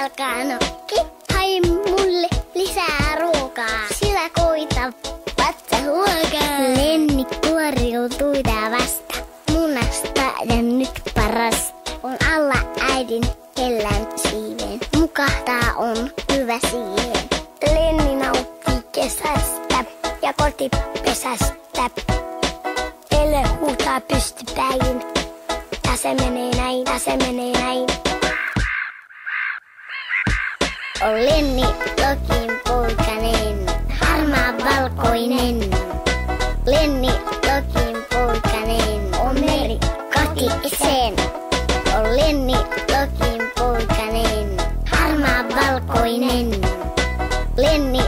alkaa nokki. Hai mulle lisää ruokaa, sillä koita vatsa huokaa. Lenni kuoriutui tää vasta, munasta ja nyt paras. On alla äidin hellän siiven, mukahtaa on hyvä siihen. Lenni nauttii kesästä ja kotipesästä. Ele huutaa pystypäin, ja se menee näin, ja se menee näin. On Lenni Lokin poikanen, harmaa valkoinen. Lenni Lokin poikanen, on meri kotiseen. On Lenni Lokin poikanen, harmaa valkoinen. Lenni